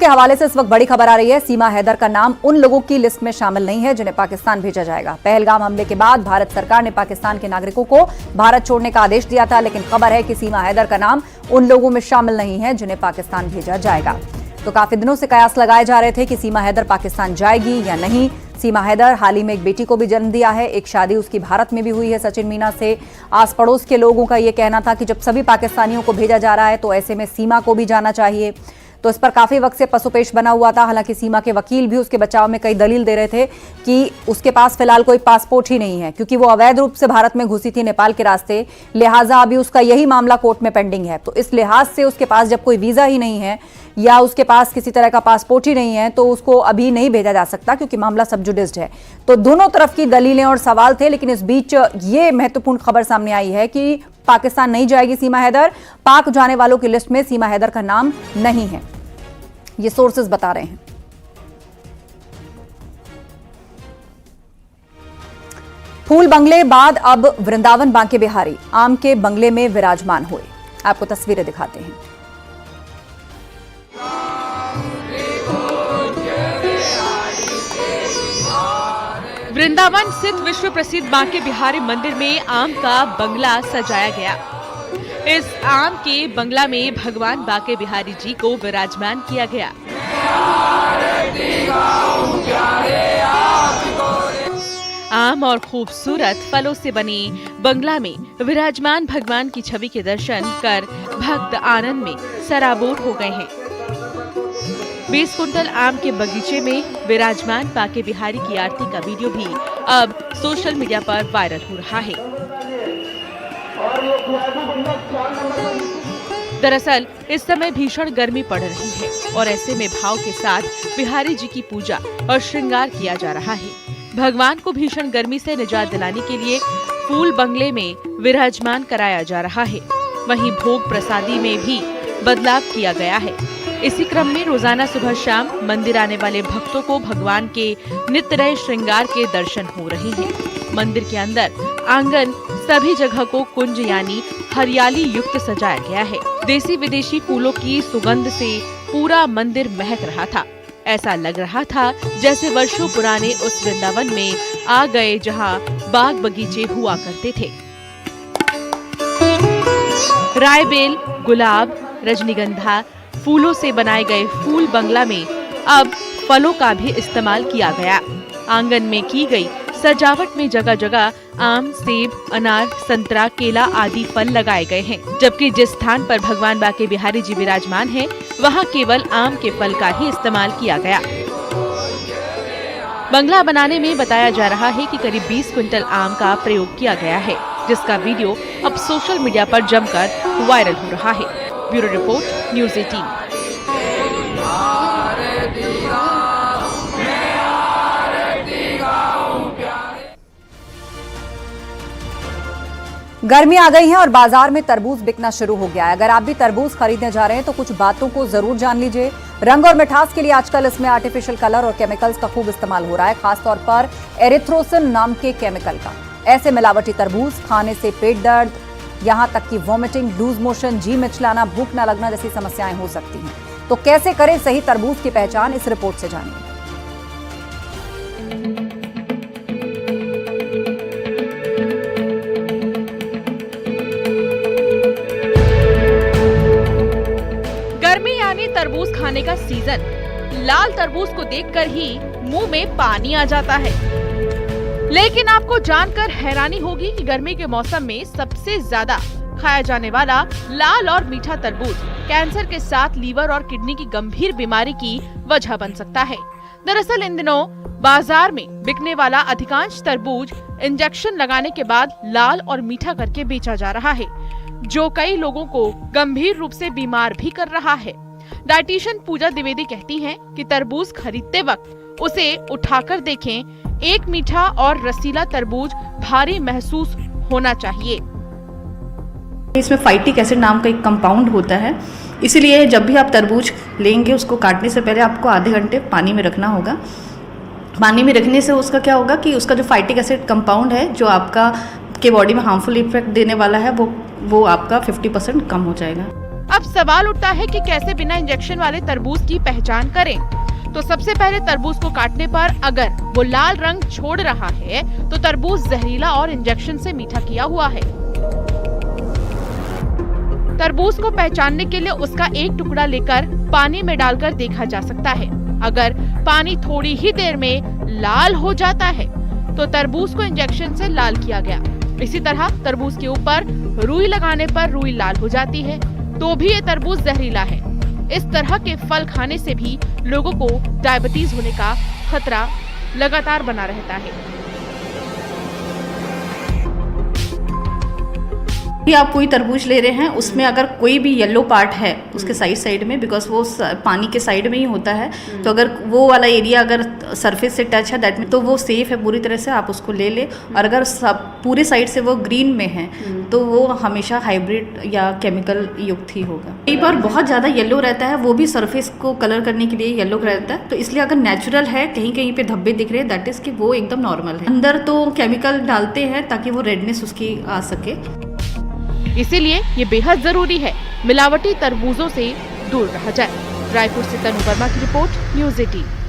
के हवाले से इस वक्त बड़ी खबर आ रही है। सीमा हैदर का नाम उन लोगों की लिस्ट में शामिल नहीं है जिन्हें पाकिस्तान भेजा जाएगा। पहलगाम हमले के बाद भारत सरकार ने पाकिस्तान के नागरिकों को भारत छोड़ने का आदेश दिया था, लेकिन खबर है कि सीमा हैदर का नाम उन लोगों में शामिल नहीं है जिन्हें पाकिस्तान भेजा जाएगा। तो काफी दिनों से कयास लगाए जा रहे थे कि सीमा हैदर पाकिस्तान जाएगी या नहीं। सीमा हैदर हाल ही में एक बेटी को भी जन्म दिया है। एक शादी उसकी भारत में भी हुई है सचिन मीना से। आस पड़ोस के लोगों का यह कहना था कि जब सभी पाकिस्तानियों को भेजा जा रहा है तो ऐसे में सीमा को भी जाना चाहिए। तो इस पर काफी वक्त से पसोपेश बना हुआ था। हालांकि सीमा के वकील भी उसके बचाव में कई दलील दे रहे थे कि उसके पास फिलहाल कोई पासपोर्ट ही नहीं है, क्योंकि वो अवैध रूप से भारत में घुसी थी नेपाल के रास्ते, लिहाजा अभी उसका यही मामला कोर्ट में पेंडिंग है। तो इस लिहाज से उसके पास जब कोई वीजा ही नहीं है या उसके पास किसी तरह का पासपोर्ट ही नहीं है तो उसको अभी नहीं भेजा जा सकता, क्योंकि मामला सब जुडिस्ड है। तो दोनों तरफ की दलीलें और सवाल थे, लेकिन इस बीच ये महत्वपूर्ण खबर सामने आई है कि पाकिस्तान नहीं जाएगी सीमा हैदर। पाक जाने वालों की लिस्ट में सीमा हैदर का नाम नहीं है, ये सोर्सेज बता रहे हैं। फूल बंगले बाद अब वृंदावन बांके बिहारी आम के बंगले में विराजमान हुए। आपको तस्वीरें दिखाते हैं। वृंदावन स्थित विश्व प्रसिद्ध बांके बिहारी मंदिर में आम का बंगला सजाया गया। इस आम के बंगला में भगवान बांके बिहारी जी को विराजमान किया गया। आम और खूबसूरत फलों से बने बंगला में विराजमान भगवान की छवि के दर्शन कर भक्त आनंद में सराबोर हो गए हैं। 20 कुंटल आम के बगीचे में विराजमान बांके बिहारी की आरती का वीडियो भी अब सोशल मीडिया पर वायरल हो रहा है। दरअसल इस समय भीषण गर्मी पड़ रही है और ऐसे में भाव के साथ बिहारी जी की पूजा और श्रृंगार किया जा रहा है। भगवान को भीषण गर्मी से निजात दिलाने के लिए फूल बंगले में विराजमान कराया जा रहा है। वहीं भोग प्रसादी में भी बदलाव किया गया है। इसी क्रम में रोजाना सुबह शाम मंदिर आने वाले भक्तों को भगवान के नित्य नए श्रृंगार के दर्शन हो रहे हैं। मंदिर के अंदर आंगन सभी जगह को कुंज यानी हरियाली युक्त सजाया गया है। देसी विदेशी फूलों की सुगंध से पूरा मंदिर महक रहा था। ऐसा लग रहा था जैसे वर्षों पुराने उस वृंदावन में आ गए जहां बाग बगीचे हुआ करते थे। रायबेल, गुलाब, रजनीगंधा फूलों से बनाए गए फूल बंगला में अब फलों का भी इस्तेमाल किया गया। आंगन में की गई सजावट में जगह जगह आम, सेब, अनार, संतरा, केला आदि फल लगाए गए हैं, जबकि जिस स्थान पर भगवान बांके बिहारी जी विराजमान हैं, वहां केवल आम के फल का ही इस्तेमाल किया गया। बंगला बनाने में बताया जा रहा है कि करीब 20 क्विंटल आम का प्रयोग किया गया है, जिसका वीडियो अब सोशल मीडिया पर जमकर वायरल हो रहा है। Bureau report, news 18। गर्मी आ गई है और बाजार में तरबूज बिकना शुरू हो गया है। अगर आप भी तरबूज खरीदने जा रहे हैं तो कुछ बातों को जरूर जान लीजिए। रंग और मिठास के लिए आजकल इसमें आर्टिफिशियल कलर और केमिकल्स का खूब इस्तेमाल हो रहा है, खासतौर पर एरिथ्रोसिन नाम के केमिकल का। ऐसे मिलावटी तरबूज खाने से पेट दर्द, यहां तक कि वॉमिटिंग, लूज मोशन, जी मिचलाना, भूख न लगना जैसी समस्याएं हो सकती हैं। तो कैसे करें सही तरबूज की पहचान, इस रिपोर्ट से जानिए। गर्मी यानी तरबूज खाने का सीजन। लाल तरबूज को देखकर ही मुंह में पानी आ जाता है। लेकिन आपको जानकर हैरानी होगी कि गर्मी के मौसम में सबसे ज्यादा खाया जाने वाला लाल और मीठा तरबूज कैंसर के साथ लीवर और किडनी की गंभीर बीमारी की वजह बन सकता है। दरअसल इन दिनों बाजार में बिकने वाला अधिकांश तरबूज इंजेक्शन लगाने के बाद लाल और मीठा करके बेचा जा रहा है, जो कई लोगों को गंभीर रूप से बीमार भी कर रहा है। डाइटिशियन पूजा द्विवेदी कहती हैं कि तरबूज खरीदते वक्त उसे उठाकर देखें। एक मीठा और रसीला तरबूज भारी महसूस होना चाहिए। इसमें फाइटिक एसिड नाम का एक कंपाउंड होता है, इसलिए जब भी आप तरबूज लेंगे उसको काटने से पहले आपको आधे घंटे पानी में रखना होगा। पानी में रखने से उसका क्या होगा कि उसका जो फाइटिक एसिड कंपाउंड है जो आपका के बॉडी में हार्मफुल इफेक्ट देने वाला है वो आपका 50% कम हो जाएगा। अब सवाल उठता है कि कैसे बिना इंजेक्शन वाले तरबूज की पहचान करें। तो सबसे पहले तरबूज को काटने पर अगर वो लाल रंग छोड़ रहा है तो तरबूज जहरीला और इंजेक्शन से मीठा किया हुआ है। तरबूज को पहचानने के लिए उसका एक टुकड़ा लेकर पानी में डालकर देखा जा सकता है। अगर पानी थोड़ी ही देर में लाल हो जाता है तो तरबूज को इंजेक्शन से लाल किया गया। इसी तरह तरबूज के ऊपर रुई लगाने पर रुई लाल हो जाती है तो भी ये तरबूज जहरीला है। इस तरह के फल खाने से भी लोगों को डायबिटीज होने का खतरा लगातार बना रहता है। कि आप कोई तरबूज ले रहे हैं, उसमें अगर कोई भी येलो पार्ट है उसके साइड में, बिकॉज वो पानी के साइड में ही होता है, तो अगर वो वाला एरिया अगर सरफेस से टच है दैट में, तो वो सेफ है पूरी तरह से, आप उसको ले ले। और अगर सब पूरे साइड से वो ग्रीन में है तो वो हमेशा हाइब्रिड या केमिकल युक्त ही होगा। कई बार बहुत ज़्यादा येलो रहता है, वो भी सरफेस को कलर करने के लिए येलो रहता है, तो इसलिए अगर नेचुरल है, कहीं कहीं पे धब्बे दिख रहे हैं, दैट इज़ कि वो एकदम नॉर्मल है। अंदर तो केमिकल डालते हैं ताकि वो रेडनेस उसकी आ सके। इसीलिए ये बेहद जरूरी है मिलावटी तरबूजों से दूर रहा जाए। रायपुर से तनु वर्मा की रिपोर्ट, न्यूज़ 18।